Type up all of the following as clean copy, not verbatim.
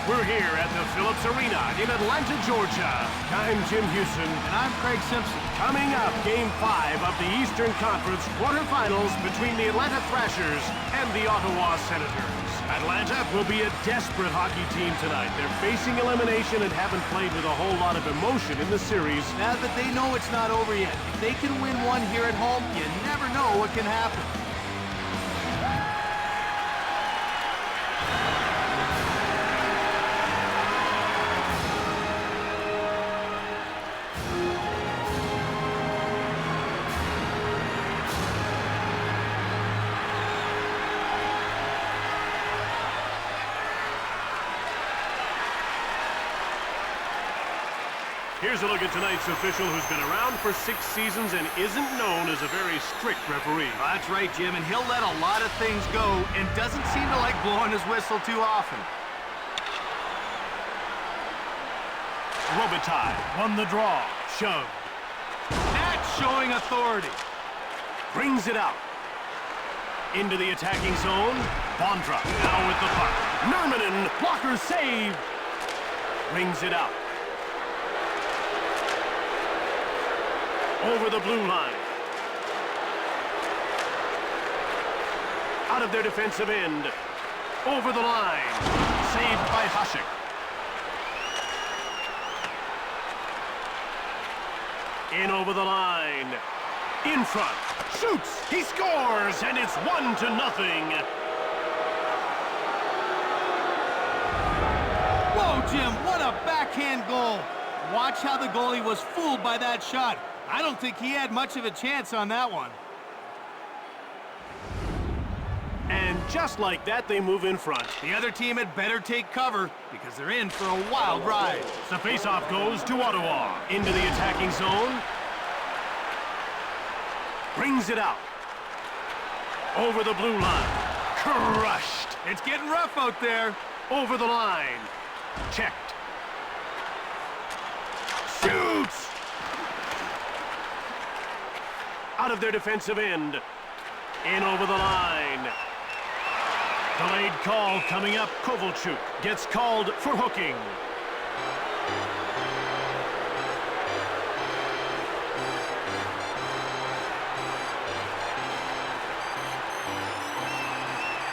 We're here at the Phillips Arena in Atlanta, Georgia. I'm Jim Houston. And I'm Craig Simpson. Coming up, Game 5 of the Eastern Conference quarterfinals between the Atlanta Thrashers and the Ottawa Senators. Atlanta will be a desperate hockey team tonight. They're facing elimination and haven't played with a whole lot of emotion in the series. Now that they know it's not over yet, if they can win one here at home, you never know what can happen. Here's a look at tonight's official who's been around for 6 seasons and isn't known as a very strict referee. That's right, Jim, and he'll let a lot of things go and doesn't seem to like blowing his whistle too often. Robitaille won the draw. Shove. That's showing authority. Brings it out. Into the attacking zone. Bondra now with the puck. Nurminen, blocker save. Brings it out. Over the blue line. Out of their defensive end. Over the line. Saved by Hasek. In over the line. In front. Shoots. He scores. And it's 1-0. Whoa, Jim, what a backhand goal. Watch how the goalie was fooled by that shot. I don't think he had much of a chance on that one. And just like that, they move in front. The other team had better take cover because they're in for a wild ride. The faceoff goes to Ottawa. Into the attacking zone. Brings it out. Over the blue line. Crushed. It's getting rough out there. Over the line. Checked. Shoots! Out of their defensive end. In over the line. Delayed call coming up. Kovalchuk gets called for hooking.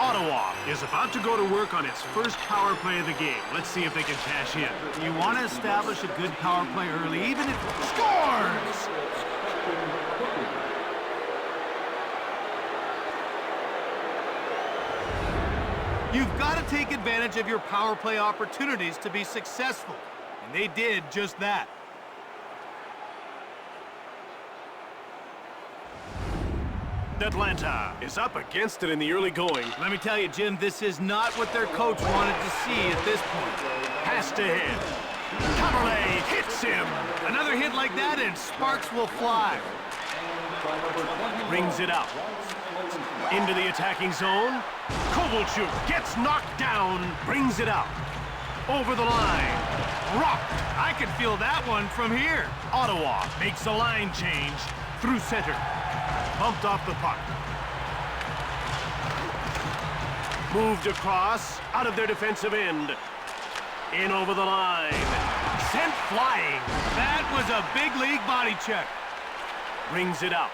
Ottawa is about to go to work on its first power play of the game. Let's see if they can cash in. You want to establish a good power play early, even if... Scores! You've got to take advantage of your power play opportunities to be successful. And they did just that. Atlanta is up against it in the early going. Let me tell you, Jim, this is not what their coach wanted to see at this point. Pass to him. Caberlet hits him. Another hit like that and sparks will fly. Brings it out. Into the attacking zone. Kovalchuk gets knocked down. Brings it out. Over the line. Rocked. I can feel that one from here. Ottawa makes a line change through center. Bumped off the puck. Moved across, out of their defensive end. In over the line. Sent flying. That was a big league body check. Brings it out.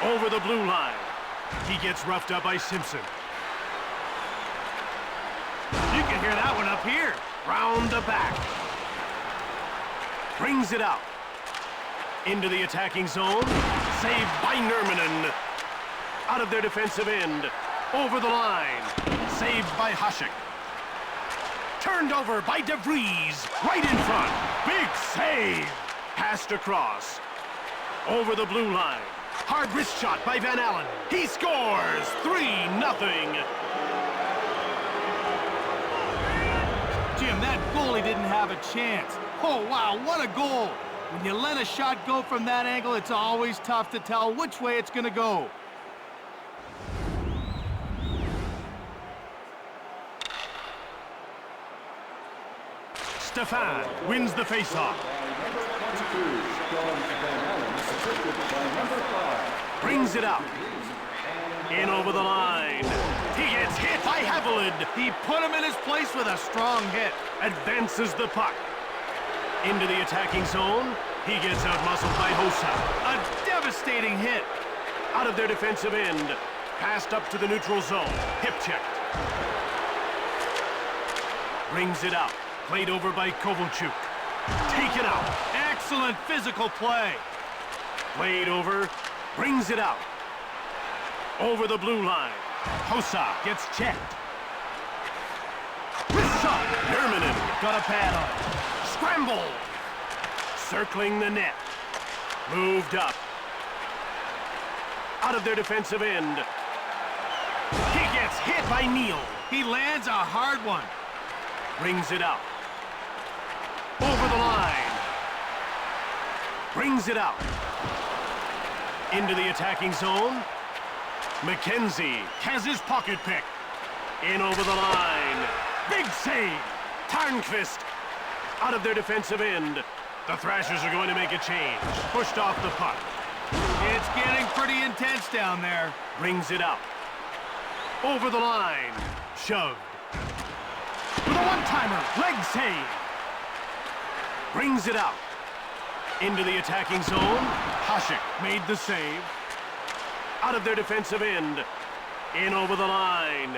Over the blue line. He gets roughed up by Simpson. You can hear that one up here. Round the back. Brings it out. Into the attacking zone. Saved by Nurminen. Out of their defensive end. Over the line. Saved by Hasek. Turned over by DeVries. Right in front. Big save. Passed across. Over the blue line. Hard wrist shot by Van Allen. He scores. 3-0. Jim, that goalie didn't have a chance. Oh, wow, what a goal. When you let a shot go from that angle, it's always tough to tell which way it's going to go. Stefan wins the faceoff. Brings it out. In over the line. He gets hit by Haviland. He put him in his place with a strong hit. Advances the puck. Into the attacking zone. He gets out-muscled by Hossa. A devastating hit. Out of their defensive end. Passed up to the neutral zone. Hip checked. Brings it out. Played over by Kovalchuk. Taken out. Excellent physical play. Played over. Brings it out. Over the blue line. Hossa gets checked. Wrist shot. Nurminen got a pad on it. Scramble. Circling the net. Moved up. Out of their defensive end. He gets hit by Neal. He lands a hard one. Brings it out. Over the line. Brings it out. Into the attacking zone. McKenzie has his pocket pick. In over the line. Big save. Tarnqvist. Out of their defensive end. The Thrashers are going to make a change. Pushed off the puck. It's getting pretty intense down there. Brings it out. Over the line. Shoved. With a one-timer. Leg save. Brings it out. Into the attacking zone. Hasek made the save. Out of their defensive end. In over the line.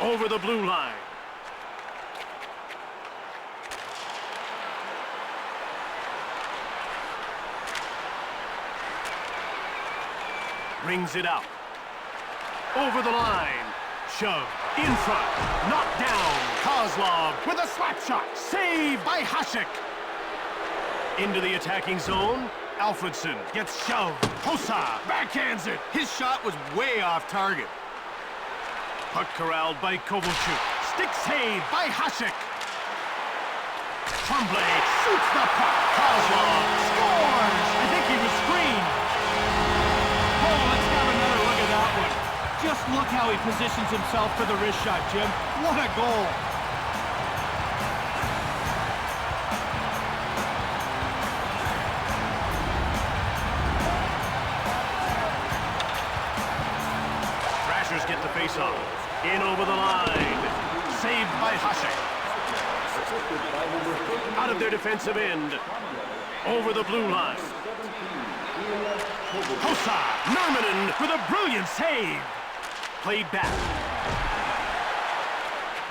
Over the blue line. Brings it out. Over the line. Shove. In front. Knocked down. Kozlov with a slap shot. Saved by Hasek. Into the attacking zone. Alfredson gets shoved. Hossa backhands it. His shot was way off target. Puck corralled by Kovalchuk. Stick save by Hasek. Tremblay shoots the puck. Kozlov scores. I think he was screened. Oh, let's have another look at that one. Just look how he positions himself for the wrist shot, Jim. What a goal. Thrashers get the face-off. In over the line. Saved by Hasek. Out of their defensive end. Over the blue line. Hossa Nurminen with a brilliant save. Played back.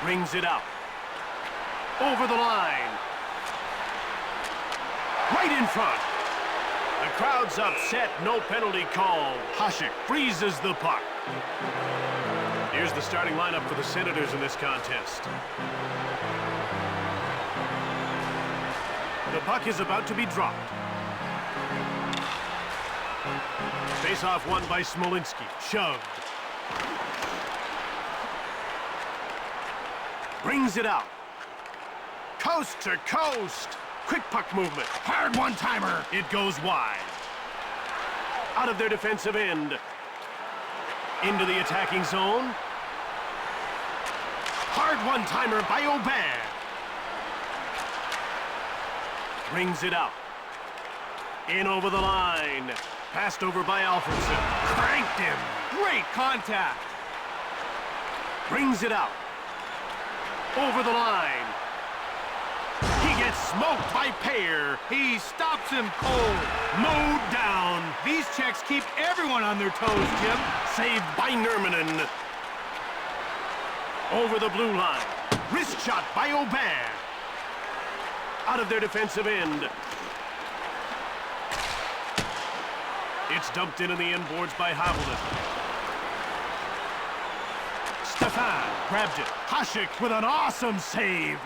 Brings it out. Over the line. Right in front. The crowd's upset. No penalty called. Hasek freezes the puck. Here's the starting lineup for the Senators in this contest. The puck is about to be dropped. Face-off won by Smolinski. Shoved. Brings it out. Coast to coast. Quick puck movement. Hard one-timer. It goes wide. Out of their defensive end. Into the attacking zone. Hard one-timer by Aubin. Brings it out. In over the line. Passed over by Alfredson. Cranked him. Great contact. Brings it out. Over the line. He gets smoked by Payer. He stops him cold. Mowed down. These checks keep everyone on their toes, Jim. Saved by Nurminen. Over the blue line. Wrist shot by Aubin. Out of their defensive end. It's dumped in the inboards by Haviland. Stefan grabbed it. Hasek with an awesome save.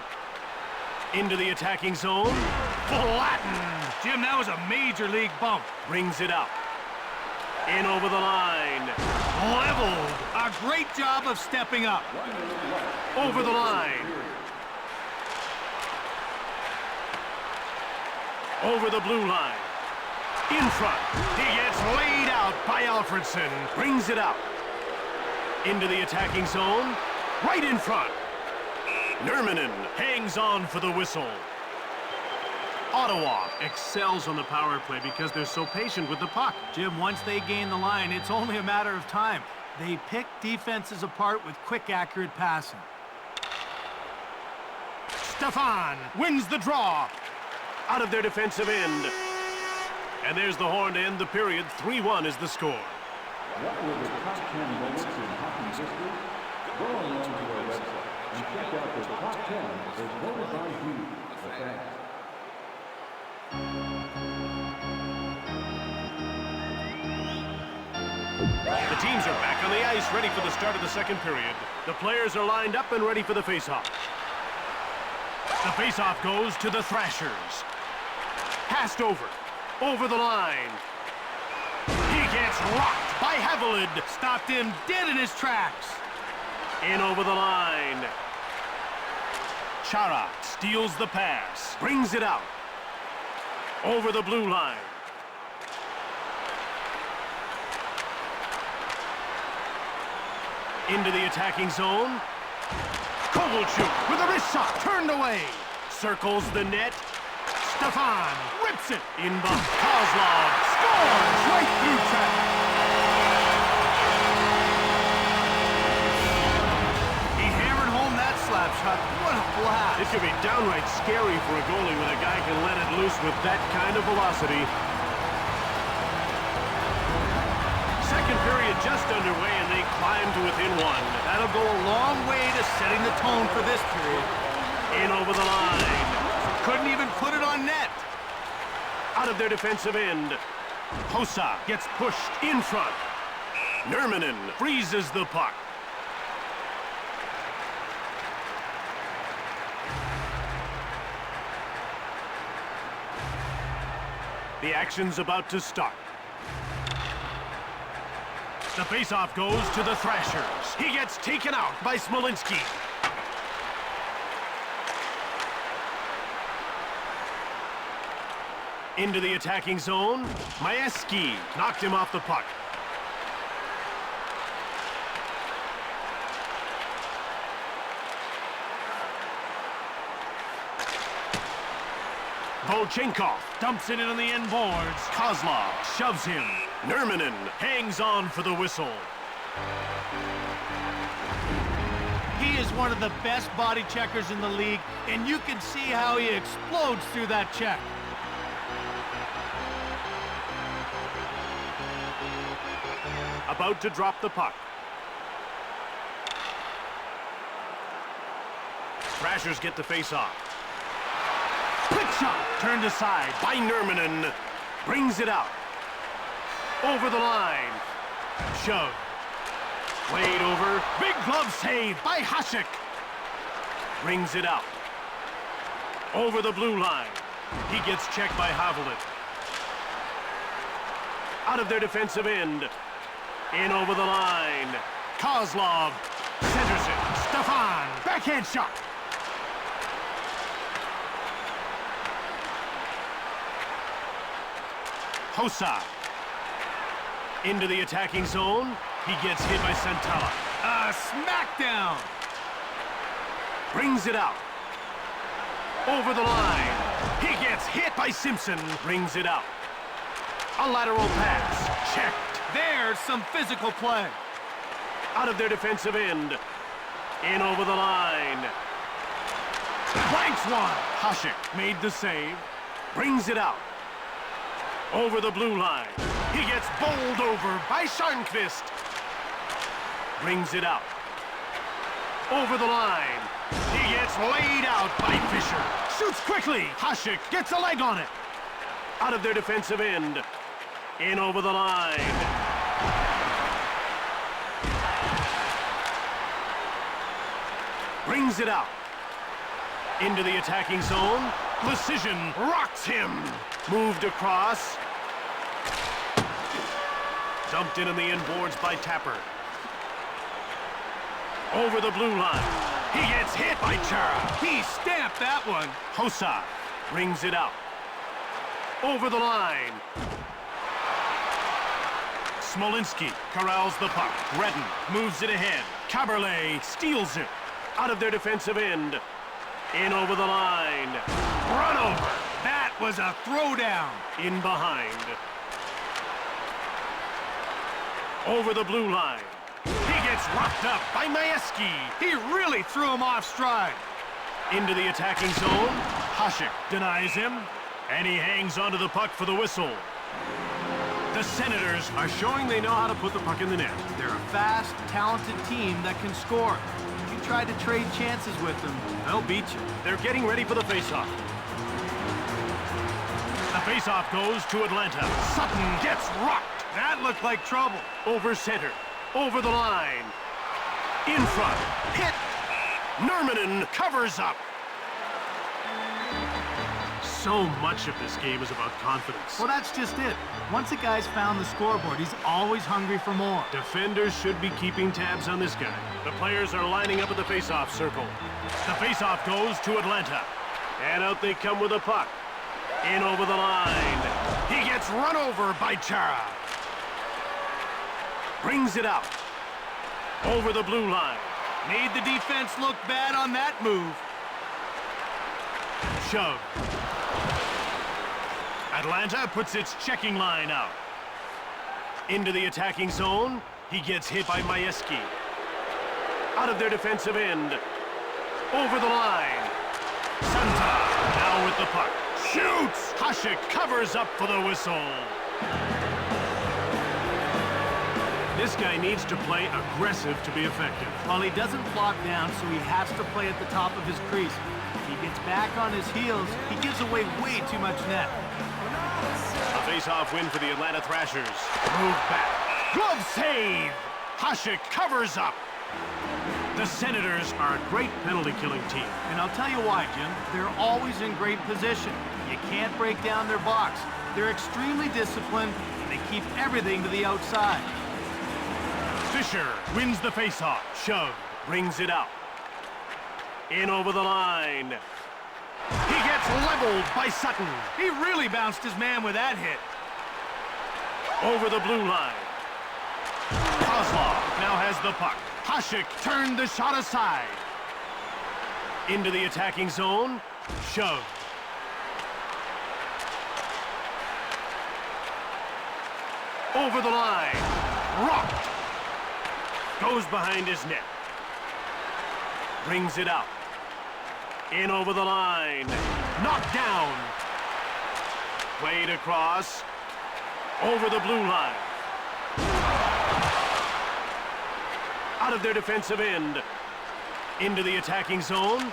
Into the attacking zone. Flattened. Jim, that was a major league bump. Brings it out. In over the line. Leveled. A great job of stepping up. Over the line. Over the blue line. In front. He gets laid out by Alfredson. Brings it out. Into the attacking zone. Right in front. Nurminen hangs on for the whistle. Ottawa excels on the power play because they're so patient with the puck. Jim, once they gain the line, it's only a matter of time. They pick defenses apart with quick, accurate passing. Stefan wins the draw out of their defensive end. And there's the horn to end the period. 3-1 is the score. What were the top 10 moments in hockey history? Go online to our website and check out the top 10 as voted by you, the fans. The teams are back on the ice, ready for the start of the second period. The players are lined up and ready for the face-off. The face-off goes to the Thrashers. Passed over the line. He gets rocked by Haviland. Stopped him dead in his tracks. In over the line. Chara steals the pass. Brings it out. Over the blue line. Into the attacking zone. Kovalchuk with a wrist shot. Turned away. Circles the net. Stefan rips it. In by Kozlov. Scores right through traffic. He hammered home that slap shot. What a blast. It could be downright scary for a goalie when a guy can let it loose with that kind of velocity. Second period just underway, and they climb to within one. That'll go a long way to setting the tone for this period. In over the line. Couldn't even put it on net. Out of their defensive end. Hossa gets pushed in front. Nurminen freezes the puck. The action's about to start. The faceoff goes to the Thrashers. He gets taken out by Smolinski. Into the attacking zone. Majewski knocked him off the puck. Volchenkov dumps it in on the end boards. Kozlov shoves him. Nurminen hangs on for the whistle. He is one of the best body checkers in the league, and you can see how he explodes through that check. About to drop the puck. Thrashers get the face-off. Quick shot turned aside by Nurminen. Brings it out. Over the line. Shove. Played over. Big glove save by Hasek. Brings it out. Over the blue line. He gets checked by Haviland. Out of their defensive end. In over the line. Kozlov centers it. Stefan. Backhand shot. Hossa. Into the attacking zone. He gets hit by Santella. A smackdown. Brings it out. Over the line. He gets hit by Simpson. Brings it out. A lateral pass. Checked. There's some physical play. Out of their defensive end. In over the line. Blanks one. Hasek made the save. Brings it out. Over the blue line. He gets bowled over by Sharnqvist. Brings it out. Over the line. He gets laid out by Fisher. Shoots quickly. Hasek gets a leg on it. Out of their defensive end. In over the line. Brings it out. Into the attacking zone. Precision rocks him. Moved across. Dumped in on the inboards by Tapper. Over the blue line. He gets hit by Chara. He stamped that one. Hossa brings it out. Over the line. Smolinski corrals the puck. Redden moves it ahead. Caberlet steals it. Out of their defensive end. In over the line. Run over That was a throwdown. In behind. Over the blue line. He gets rocked up by Majewski. He really threw him off stride. Into the attacking zone. Hasek denies him, and he hangs onto the puck for the whistle. The Senators are showing they know how to put the puck in the net. They're a fast, talented team that can score. If you try to trade chances with them, they'll beat you. They're getting ready for the faceoff. The faceoff goes to Atlanta. Sutton gets rocked. That looked like trouble. Over center. Over the line. In front. Hit. Nurminen covers up. So much of this game is about confidence. Well, that's just it. Once a guy's found the scoreboard, he's always hungry for more. Defenders should be keeping tabs on this guy. The players are lining up at the faceoff circle. The faceoff goes to Atlanta. And out they come with a puck. In over the line. He gets run over by Chara. Brings it out. Over the blue line. Made the defense look bad on that move. Shove. Atlanta puts its checking line out. Into the attacking zone. He gets hit by Majewski. Out of their defensive end. Over the line. Santa now with the puck. Shoots! Hasek covers up for the whistle. This guy needs to play aggressive to be effective. Well, he doesn't flop down, so he has to play at the top of his crease. If he gets back on his heels, he gives away way too much net. A face-off win for the Atlanta Thrashers. Move back. Glove save! Hasek covers up. The Senators are a great penalty-killing team. And I'll tell you why, Jim. They're always in great position. You can't break down their box. They're extremely disciplined, and they keep everything to the outside. Fisher wins the faceoff. Shove. Brings it out. In over the line. He gets leveled by Sutton. He really bounced his man with that hit. Over the blue line. Kozlov now has the puck. Hasek turned the shot aside. Into the attacking zone. Shove. Over the line. Rocked. Goes behind his net. Brings it out. In over the line. Knocked down. Played across. Over the blue line. Out of their defensive end. Into the attacking zone.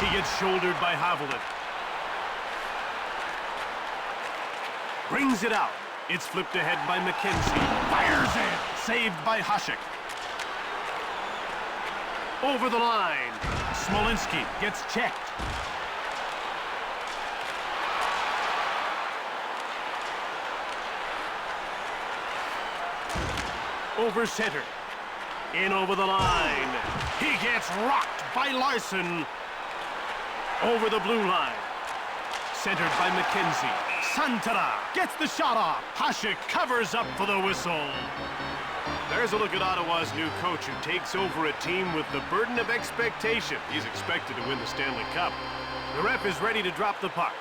He gets shouldered by Havelin. Brings it out. It's flipped ahead by McKenzie. Fires it. Saved by Hasek. Over the line. Smolinski gets checked. Over center. In over the line. He gets rocked by Larson. Over the blue line. Centered by McKenzie. Santana gets the shot off. Hasek covers up for the whistle. There's a look at Ottawa's new coach who takes over a team with the burden of expectation. He's expected to win the Stanley Cup. The ref is ready to drop the puck.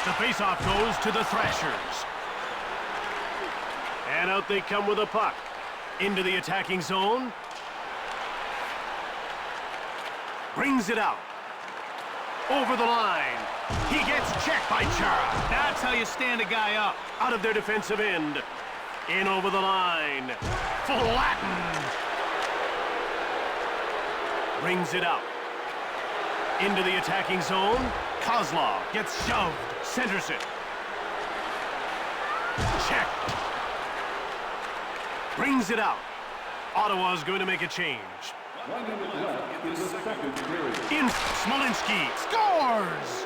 The faceoff goes to the Thrashers. And out they come with a puck. Into the attacking zone. Brings it out. Over the line. He gets checked by Chara. That's how you stand a guy up. Out of their defensive end. In over the line. Flattened. Brings it out. Into the attacking zone. Kozlov gets shoved. Centers it. Checked. Brings it out. Ottawa's going to make a change. 1 minute left in the second period. In Smolinski scores!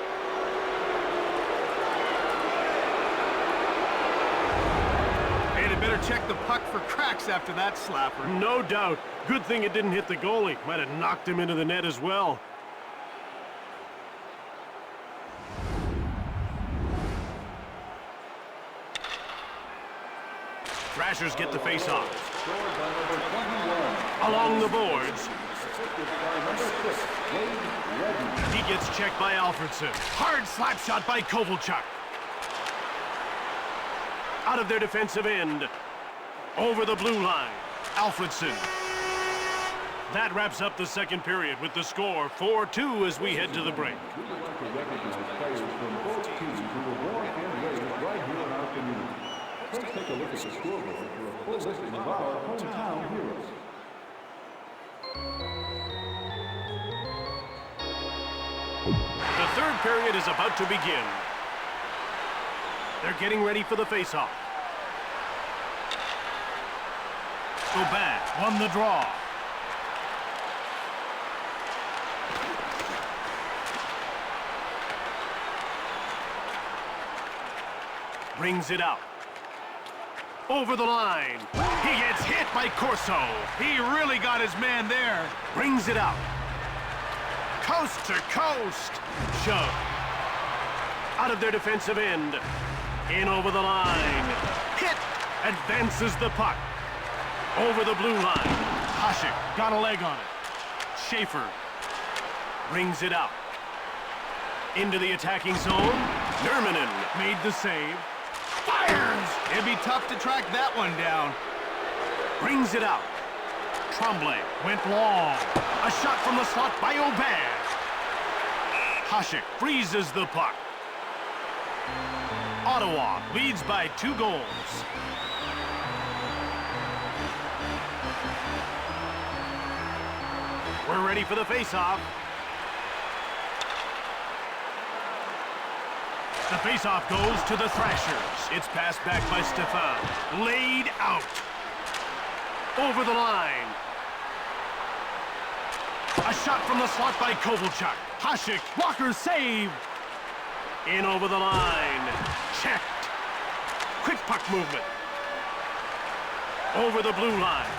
Hey, they better check the puck for cracks after that slapper. No doubt. Good thing it didn't hit the goalie. Might have knocked him into the net as well. Thrashers get the face-off. Scored by number 21. Along the boards. Assisted by number 6. He gets checked by Alfredson. Hard slap shot by Kovalchuk. Out of their defensive end. Over the blue line. Alfredson. That wraps up the second period with the score 4-2 as we head to the break. We would like to recognize players from both teams who were born and raised right here in our community. Let's take a look at the scoreboard for a full listing of our hometown heroes. The third period is about to begin. They're getting ready for the faceoff. Go back, won the draw. Brings it out. Over the line. He gets hit by Corso. He really got his man there. Brings it out. Coast to coast. Shove. Out of their defensive end. In over the line. Hit. Advances the puck. Over the blue line. Hasek got a leg on it. Schaefer brings it out. Into the attacking zone. Nurminen made the save. Fires! It'd be tough to track that one down. Brings it out. Tremblay went long. A shot from the slot by Aubin. Hasek freezes the puck. Ottawa leads by 2 goals. We're ready for the faceoff. The faceoff goes to the Thrashers. It's passed back by Stefan. Laid out. Over the line. A shot from the slot by Kovalchuk. Hasek, blocker save. In over the line. Checked. Quick puck movement. Over the blue line.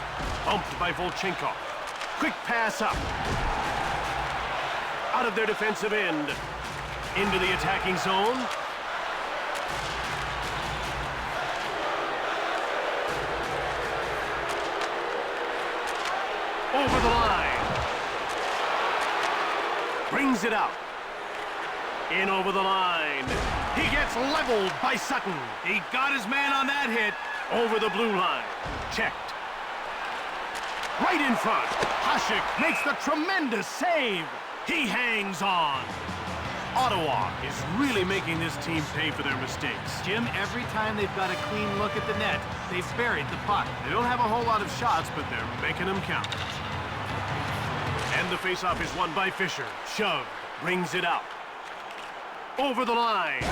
Bumped by Volchenkov. Quick pass up. Out of their defensive end. Into the attacking zone. Over the line. Brings it out. In over the line. He gets leveled by Sutton. He got his man on that hit. Over the blue line. Checked. Right in front. Hasek makes the tremendous save. He hangs on. Ottawa is really making this team pay for their mistakes. Jim, every time they've got a clean look at the net, they've buried the puck. They don't have a whole lot of shots, but they're making them count. And the faceoff is won by Fisher. Shove. Brings it out. Over the line.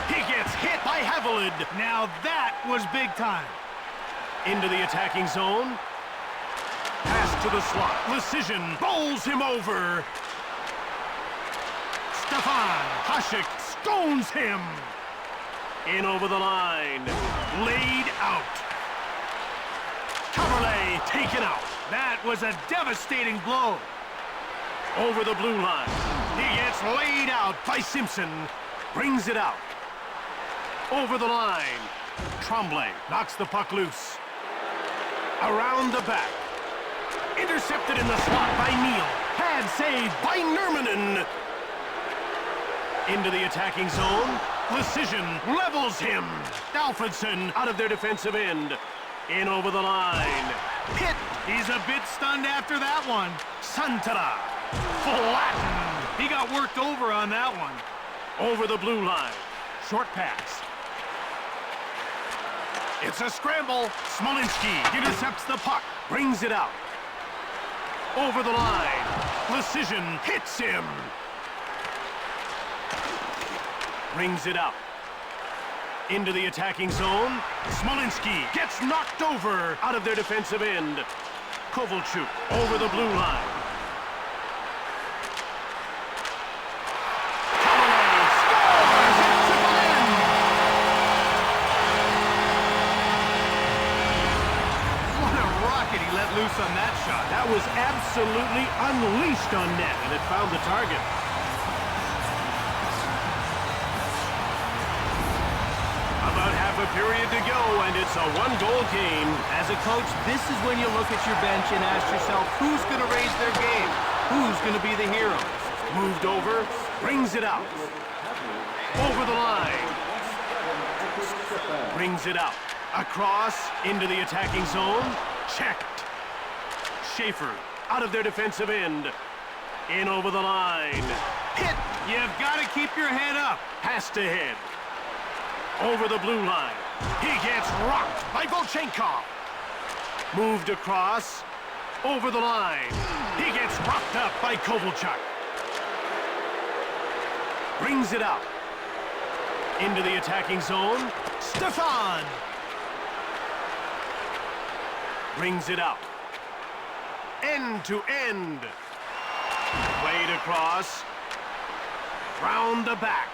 He gets hit by Haviland. Now that was big time. Into the attacking zone. Pass to the slot. Precision bowls him over. Stefan Hasek stones him. In over the line. Laid out. Coverley taken out. That was a devastating blow. Over the blue line. He gets laid out by Simpson. Brings it out. Over the line. Tremblay knocks the puck loose. Around the back. Intercepted in the slot by Neal. Pad save by Nurminen. Into the attacking zone. Precision levels him. Alfredson out of their defensive end. In over the line. Hit. He's a bit stunned after that one. Santara. Flattened. He got worked over on that one. Over the blue line. Short pass. It's a scramble. Smolinski intercepts the puck. Brings it out. Over the line. Precision hits him. Brings it out. Into the attacking zone. Smolinski gets knocked over out of their defensive end. Kovalchuk over the blue line. Coverley scores! It's again! What a rocket he let loose on that shot. That was absolutely unleashed on net, and it found the target. About half a period to go, and it's a one-goal game. As a coach, this is when you look at your bench and ask yourself, who's going to raise their game? Who's going to be the hero? Moved over, brings it out. Over the line. Brings it out. Across, into the attacking zone. Checked. Schaefer, out of their defensive end. In over the line. Hit! You've got to keep your head up. Pass to head. Over the blue line. He gets rocked by Volchenkov. Moved across. Over the line. He gets rocked up by Kovalchuk. Brings it out. Into the attacking zone. Stefan! Brings it out. End to end. Played across. Round the back.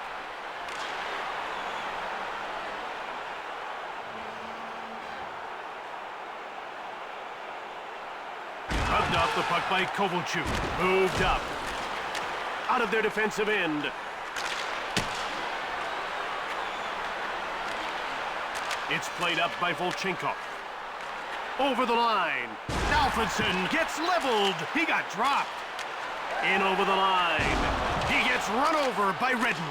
Rubbed off the puck by Kovalchuk. Moved up. Out of their defensive end. It's played up by Volchenkov. Over the line. Alfredson gets leveled. He got dropped. In over the line. He gets run over by Redden.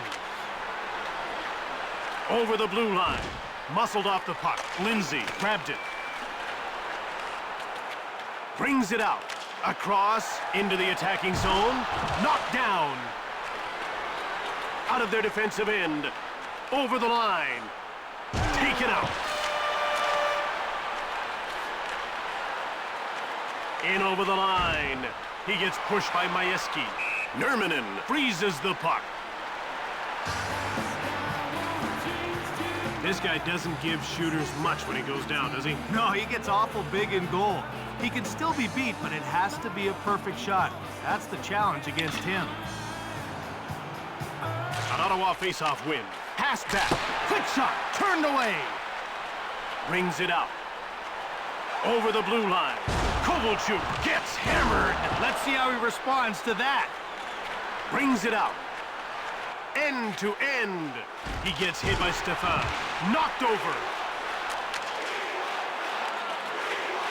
Over the blue line. Muscled off the puck. Lindsay grabbed it. Brings it out. Across into the attacking zone. Knocked down. Out of their defensive end. Over the line. Taken out. In over the line. He gets pushed by Majewski. Nurminen freezes the puck. This guy doesn't give shooters much when he goes down, does he? No, he gets awful big in goal. He can still be beat, but it has to be a perfect shot. That's the challenge against him. An Ottawa face-off win. Pass back. Quick shot. Turned away. Brings it out. Over the blue line. Kovalchuk gets hammered. Let's see how he responds to that. Brings it out. End to end. He gets hit by Stefan. Knocked over.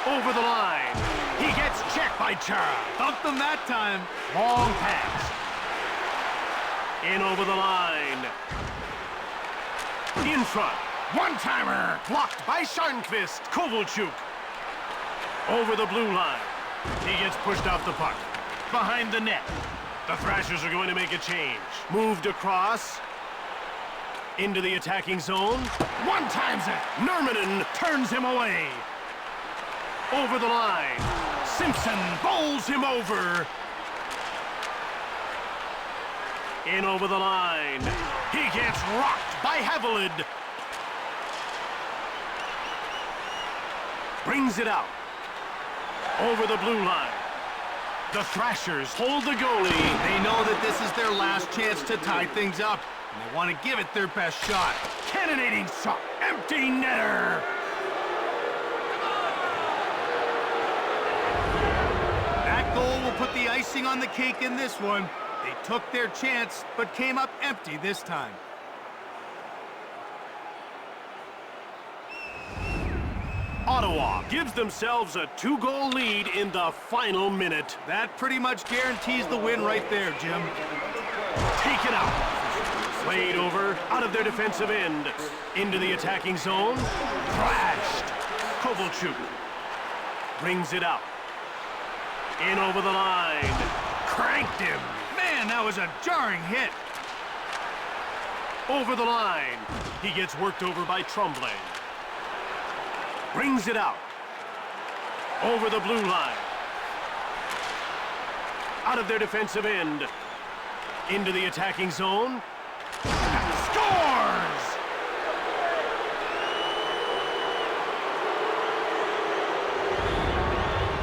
Over the line. He gets checked by Chara. Thumped him that time. Long pass. In over the line. In front. One-timer. Blocked by Sharnqvist. Kovalchuk. Over the blue line. He gets pushed off the puck. Behind the net. The Thrashers are going to make a change. Moved across. Into the attacking zone. One-times it. Nurminen turns him away. Over the line. Simpson bowls him over. In over the line. He gets rocked by Haviland. Brings it out. Over the blue line. The Thrashers hold the goalie. They know that this is their last chance to tie things up, and they want to give it their best shot. Cannonading shot. Empty netter. That goal will put the icing on the cake in this one. They took their chance, but came up empty this time. Ottawa gives themselves a 2-goal lead in the final minute. That pretty much guarantees the win right there, Jim. Taken out. Played over, out of their defensive end. Into the attacking zone. Thrashed. Kovalchuk. Brings it out. In over the line. Cranked him. Man, that was a jarring hit. Over the line. He gets worked over by Tremblay. Brings it out. Over the blue line. Out of their defensive end. Into the attacking zone. Scores!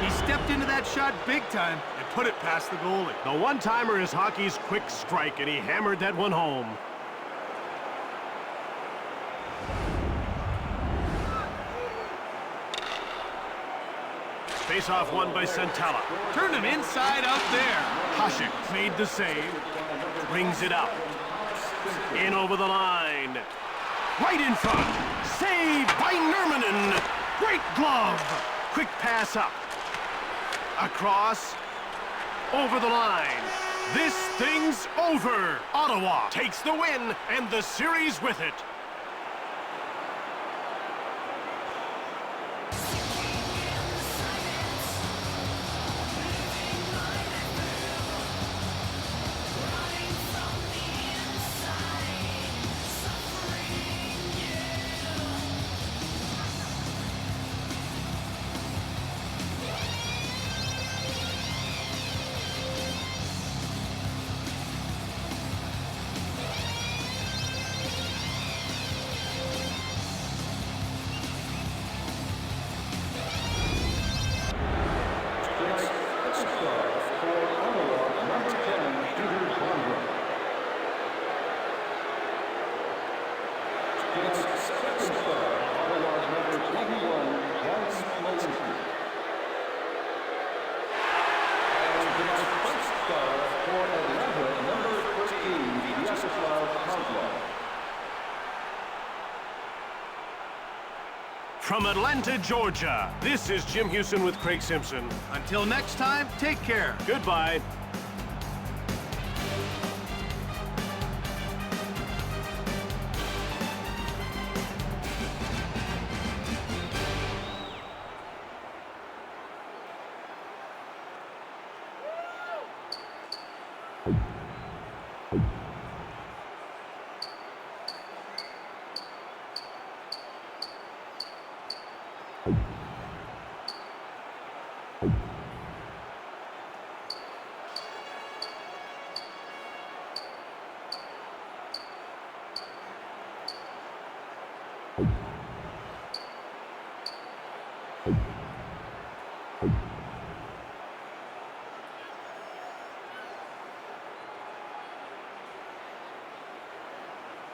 He stepped into that shot big time and put it past the goalie. The one-timer is hockey's quick strike, and he hammered that one home. Face-off won by Santala. Turned him inside out there. Hasek made the save. Brings it out. In over the line. Right in front. Saved by Nurminen. Great glove. Quick pass up. Across. Over the line. This thing's over. Ottawa takes the win and the series with it. From Atlanta, Georgia, this is Jim Houston with Craig Simpson. Until next time, take care. Goodbye. You